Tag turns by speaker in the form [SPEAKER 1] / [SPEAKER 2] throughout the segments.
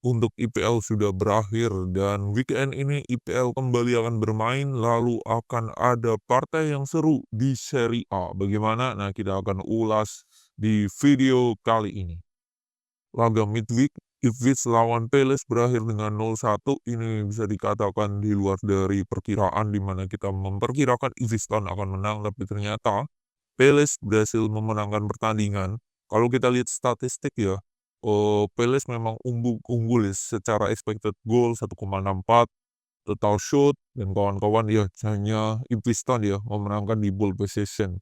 [SPEAKER 1] untuk IPL sudah berakhir dan weekend ini IPL kembali akan bermain, lalu akan ada partai yang seru di Serie A. Bagaimana? Nah, kita akan ulas di video kali ini. Laga midweek Ipswich lawan Palace berakhir dengan 0-1. Ini bisa dikatakan di luar dari perkiraan, di mana kita memperkirakan Ipswich Town akan menang, tapi ternyata Palace berhasil memenangkan pertandingan. Kalau kita lihat statistik ya, Palace memang unggul ya, secara expected goal 1,64, total shot dan kawan-kawan ya, hanya Ipswich Town ya memenangkan di ball possession.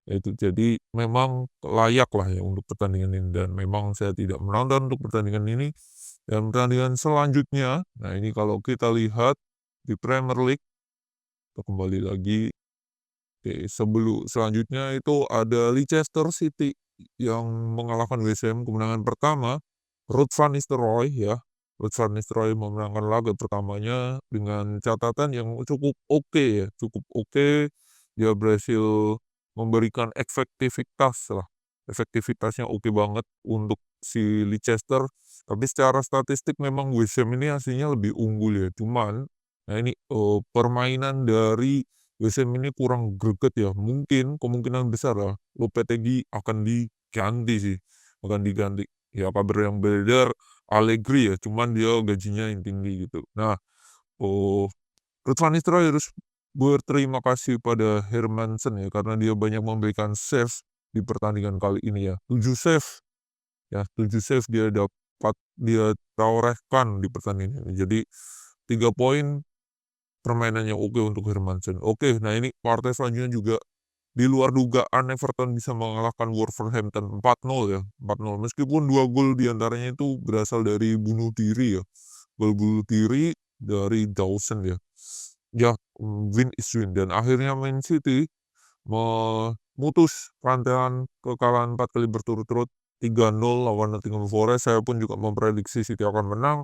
[SPEAKER 1] Itu jadi memang layak lah ya untuk pertandingan ini, dan memang saya tidak menonton untuk pertandingan ini. Dan pertandingan selanjutnya, nah ini kalau kita lihat di Premier League, kita kembali lagi. Oke, sebelum selanjutnya itu ada Leicester City yang mengalahkan West Ham kemenangan pertama. Ruud van Nistelrooy ya. Ruud van Nistelrooy memenangkan laga pertamanya dengan catatan yang cukup oke ya, cukup oke. Dia berhasil memberikan efektivitas lah. Efektivitasnya oke banget untuk si Leicester. Tapi secara statistik memang West Ham ini hasilnya lebih unggul ya. Cuman, nah ini permainan dari West Ham ini kurang greget ya. Mungkin kemungkinan besar lah Lopetegui akan diganti sih. Akan diganti. Ya kabar yang beredar Allegri ya. Cuman dia gajinya yang tinggi gitu. Nah, oh, Ruud van Nistelrooy harus berterima kasih pada Hermansen ya. Karena dia banyak memberikan save di pertandingan kali ini ya. 7 save. Ya, 7 save dia torehkan di pertandingan ini. Jadi 3 poin, permainannya oke untuk Hermansen. Oke, nah ini partai selanjutnya juga di luar dugaan Everton bisa mengalahkan Wolverhampton 4-0 ya. 4-0. Meskipun 2 gol diantaranya itu berasal dari bunuh diri ya. Gol bunuh diri dari Dawson ya. Ya, win is win. Dan akhirnya Man City memutus rantaian kekalahan 4 kali berturut-turut, 3-0 lawan Nottingham Forest. Saya pun juga memprediksi City akan menang.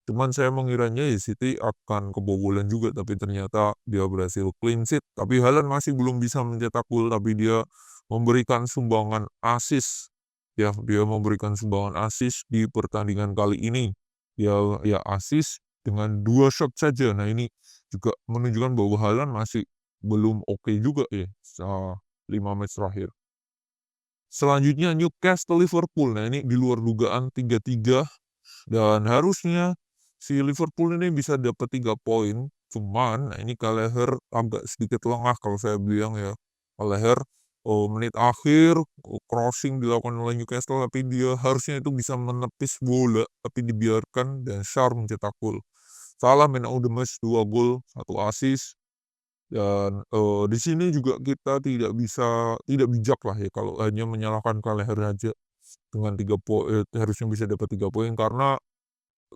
[SPEAKER 1] Cuman saya mengiranya ya City akan kebobolan juga, tapi ternyata dia berhasil clean sheet. Tapi Haaland masih belum bisa mencetak gol, tapi dia memberikan sumbangan assist. Ya, dia memberikan sumbangan assist di pertandingan kali ini. Ya assist dengan 2 shot saja. Nah, ini juga menunjukkan bahwa Haaland masih belum oke juga ya, 5 match terakhir. Selanjutnya Newcastle Liverpool. Nah, ini di luar dugaan 3-3, dan harusnya si Liverpool ini bisa dapat 3 poin. Cuman, nah ini Gallagher agak sedikit lengah kalau saya bilang ya. Gallagher, menit akhir, crossing dilakukan oleh Newcastle, tapi dia harusnya itu bisa menepis bola, tapi dibiarkan dan Sarr mencetak gol. Salah man of the match, 2 gol, 1 assist. Dan, di sini juga kita tidak bijak lah ya kalau hanya menyalahkan Gallagher aja dengan 3 poin, harusnya bisa dapat 3 poin, karena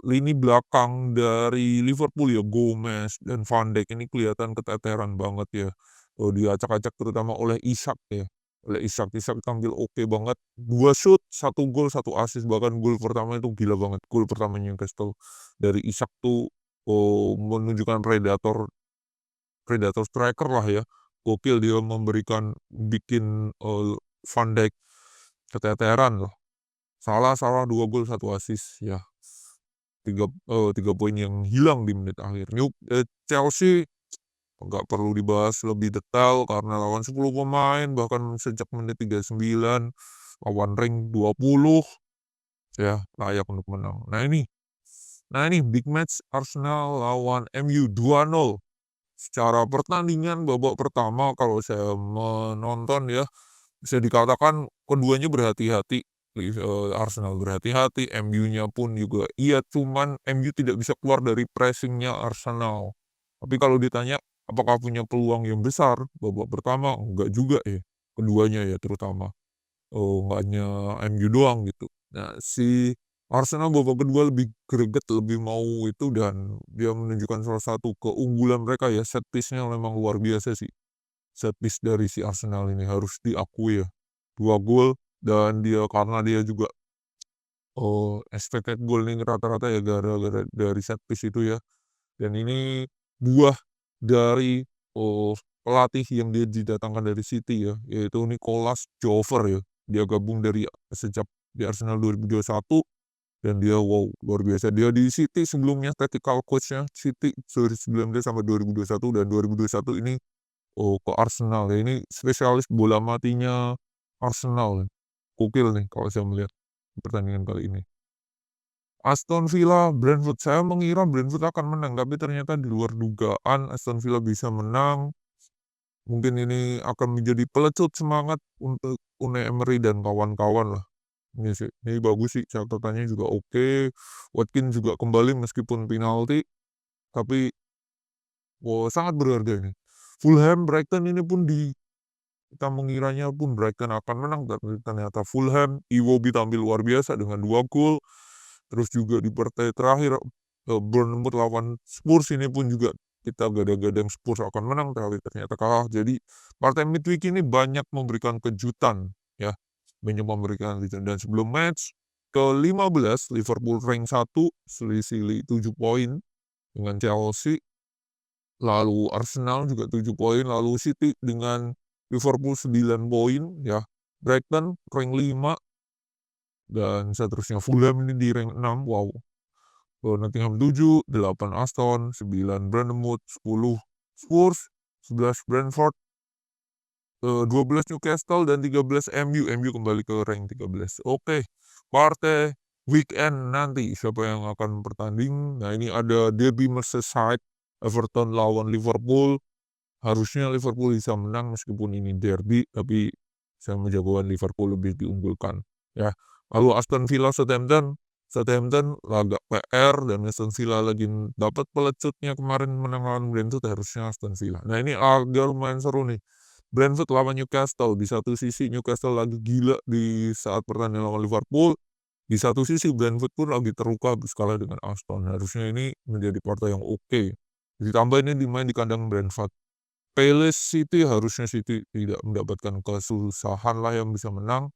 [SPEAKER 1] lini belakang dari Liverpool ya, Gomez dan Van Dijk ini kelihatan keteteran banget ya. Diacak-acak terutama oleh Isak ya. Oleh Isak tampil oke banget. 2 shoot, 1 gol, 1 assist, bahkan gol pertama itu gila banget. Gol pertama Newcastle dari Isak tuh menunjukkan predator predator striker lah ya. Gokil, dia bikin Van Dijk keteteran loh. Salah 2 gol, 1 assist ya. 3 poin yang hilang di menit akhir. Chelsea nggak perlu dibahas lebih detail karena lawan 10 pemain, bahkan sejak menit 39 lawan ring 20 ya, layak untuk menang. Nah ini big match Arsenal lawan MU 2-0. Secara pertandingan babak pertama kalau saya menonton ya, bisa dikatakan keduanya berhati-hati. Arsenal berhati-hati, MU-nya pun juga iya, cuman MU tidak bisa keluar dari pressing-nya Arsenal. Tapi kalau ditanya apakah punya peluang yang besar babak pertama, enggak juga ya. Keduanya ya terutama. Nggak hanya MU doang gitu. Nah, si Arsenal babak kedua lebih greget, lebih mau itu, dan dia menunjukkan salah satu keunggulan mereka ya, set piece-nya memang luar biasa sih. Set piece dari si Arsenal ini harus diakui ya. 2 gol, dan karena dia juga expected goal ini rata-rata ya gara-gara dari set piece itu ya. Dan ini buah dari pelatih yang dia didatangkan dari City ya, yaitu Nicolas Jover ya. Dia gabung sejak di Arsenal 2021, dan dia wow luar biasa. Dia di City sebelumnya tactical coach-nya City 2019 sampai 2021 dan 2021 ini ke Arsenal ya. Ini spesialis bola matinya Arsenal. Gokil nih kalau saya melihat pertandingan kali ini. Aston Villa, Brentford. Saya mengira Brentford akan menang, tapi ternyata di luar dugaan Aston Villa bisa menang. Mungkin ini akan menjadi pelecut semangat untuk Unai Emery dan kawan-kawan lah. Ini sih, ini bagus sih, catatannya juga oke. Watkins juga kembali meskipun penalti, tapi sangat berharga ini. Fulham, Brighton ini pun kita mengiranya pun Brighton akan menang, tapi ternyata Fulham, Iwobi tampil luar biasa dengan 2 gol. Terus juga di partai terakhir Bournemouth lawan Spurs ini pun juga kita gadang-gadang Spurs akan menang, tapi ternyata kalah. Jadi partai midweek ini banyak memberikan kejutan ya, banyak memberikan kejutan. Dan sebelum match ke-15 Liverpool rank 1 selisih 7 poin dengan Chelsea, lalu Arsenal juga 7 poin, lalu City dengan Liverpool 9 poin ya. Brighton rank 5 dan seterusnya. Fulham ini di rank 6. Wow. Nottingham 7, 8 Aston, 9 Bournemouth, 10 Spurs, 11 Brentford, 12 Newcastle dan 13 MU. MU kembali ke rank 13. Oke, partai weekend nanti siapa yang akan bertanding? Nah, ini ada derby Merseyside, Everton lawan Liverpool. Harusnya Liverpool bisa menang meskipun ini derby, tapi saya menjagokan Liverpool lebih diunggulkan ya. Lalu Aston Villa Southampton. Southampton agak PR dan Aston Villa lagi dapat pelecutnya kemarin menang lawan Brentford, harusnya Aston Villa. Nah, ini agak lumayan seru nih. Brentford lawan Newcastle. Di satu sisi Newcastle lagi gila di saat pertandingan lawan Liverpool. Di satu sisi Brentford pun lagi terluka habis kalah dengan Aston. Harusnya ini menjadi partai yang oke. Ditambah ini dimain di kandang Brentford. Palace City, harusnya City tidak mendapatkan kesusahan lah yang bisa menang.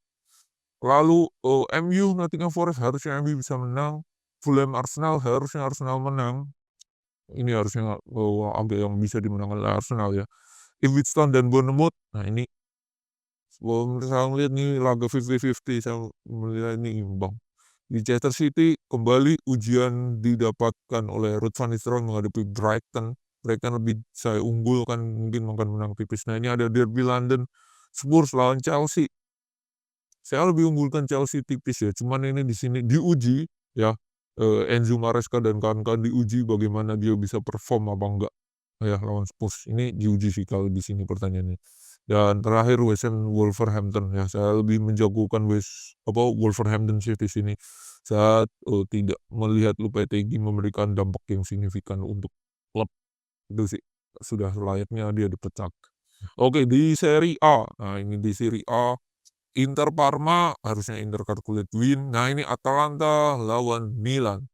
[SPEAKER 1] Lalu MU Nottingham Forest, harusnya MU bisa menang. Fulham Arsenal, harusnya Arsenal menang. Ini harusnya ambil yang bisa dimenangkan oleh Arsenal ya. Ipswich Town dan Bournemouth. Nah, ini saya melihat ini laga 50-50. Saya melihat ini imbang. Leicester City kembali ujian didapatkan oleh Ruud van Nistelrooy menghadapi Brighton. Brighton lebih saya unggulkan, mungkin akan menang tipis. Nah, ini ada derby London, Spurs lawan Chelsea. Saya lebih unggulkan Chelsea tipis ya. Cuman ini di sini diuji ya. Enzo Maresca dan kawan-kawan diuji bagaimana dia bisa perform apa enggak ya lawan Spurs. Ini diuji sih kalau di sini pertanyaannya. Dan terakhir West Ham Wolverhampton ya. Saya lebih menjagokan Wolverhampton sih di sini. Saya tidak melihat Lopetegui memberikan dampak yang signifikan untuk klub. Itu sih sudah layaknya dia dipecat. Oke, di Serie A. Nah, ini di Serie A Inter Parma, harusnya Inter calculate win. Nah, ini Atalanta lawan Milan.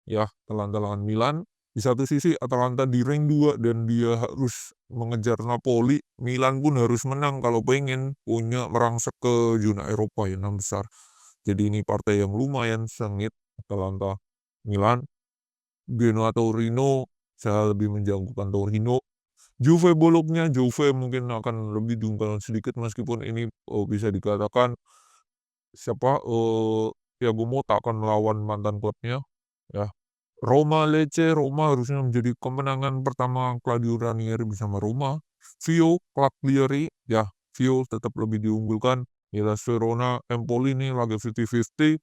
[SPEAKER 1] Ya, Atalanta lawan Milan. Di satu sisi Atalanta di rank 2 dan dia harus mengejar Napoli. Milan pun harus menang kalau pengen punya merangsek ke zona Eropa ya, 6 besar. Jadi ini partai yang lumayan sengit. Atalanta Milan. Genoa Torino, saya lebih menjagokan Torino. Juve Bologna, Juve mungkin akan lebih diunggulkan sedikit meskipun ini bisa dikatakan Thiago Motta akan melawan mantan klubnya ya. Roma Lecce, Roma harusnya menjadi kemenangan pertama Claudio Ranieri bersama Roma. Vio Cagliari ya, Vio tetap lebih diunggulkan. Hellas Verona, Empoli ini laga 50-50.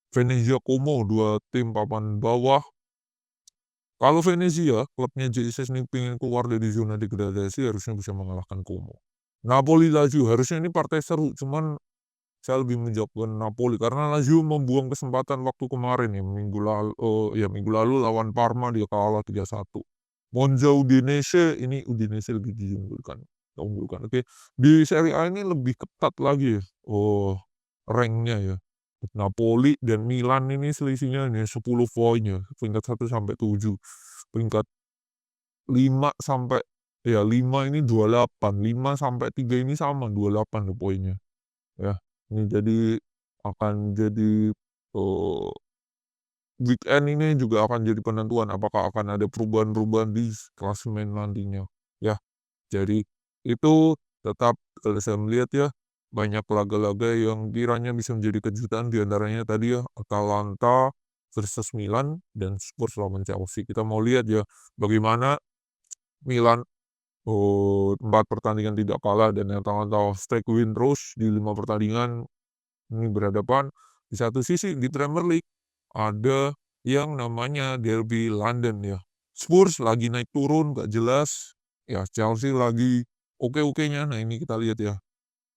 [SPEAKER 1] Venezia Como, dua tim papan bawah. Kalau Venezia, klubnya Jesus ini pengen keluar dari zona degradasi, harusnya bisa mengalahkan Como. Napoli Lazio, harusnya ini partai seru, cuman saya lebih menjawabkan Napoli karena Lazio membuang kesempatan waktu kemarin ya, minggu lalu lawan Parma dia kalah 3-1. Monza Udinese, ini Udinese lebih diunggulkan. Oke. Di Serie A ini lebih ketat lagi ya. Ranknya ya. Napoli dan Milan ini selisihnya hanya 10 poin ya, peringkat 1 sampai 7. Peringkat 5 sampai 5 ini 28, 5 sampai 3 ini sama 28 tuh poinnya. Ya, ini jadi akan jadi weekend ini juga akan jadi penentuan apakah akan ada perubahan-perubahan di klasemen nantinya. Ya, jadi itu tetap kalau saya melihat ya banyak laga-laga yang kiranya bisa menjadi kejutan, di antaranya tadi ya Atalanta versus Milan dan Spurs lawan Chelsea. Kita mau lihat ya bagaimana Milan 4 pertandingan tidak kalah dan Atalanta streak win terus di 5 pertandingan. Ini berhadapan di satu sisi di Premier League ada yang namanya derby London ya. Spurs lagi naik turun gak jelas. Ya Chelsea lagi oke-okenya. Nah ini kita lihat ya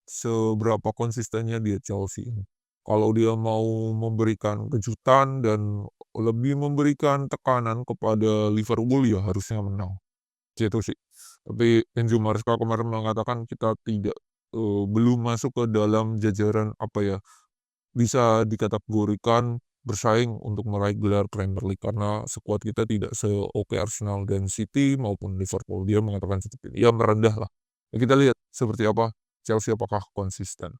[SPEAKER 1] seberapa konsistennya dia Chelsea ini. Kalau dia mau memberikan kejutan dan lebih memberikan tekanan kepada Liverpool ya harusnya menang. Gitu sih. Tapi Enzo Maresca kemarin mengatakan kita tidak belum masuk ke dalam jajaran apa ya, bisa dikategorikan bersaing untuk meraih gelar Premier League karena skuad kita tidak seoke Arsenal dan City maupun Liverpool. Dia mengatakan seperti ini. Ya merendah lah. Ya, kita lihat seperti apa Chelsea apakah konsisten.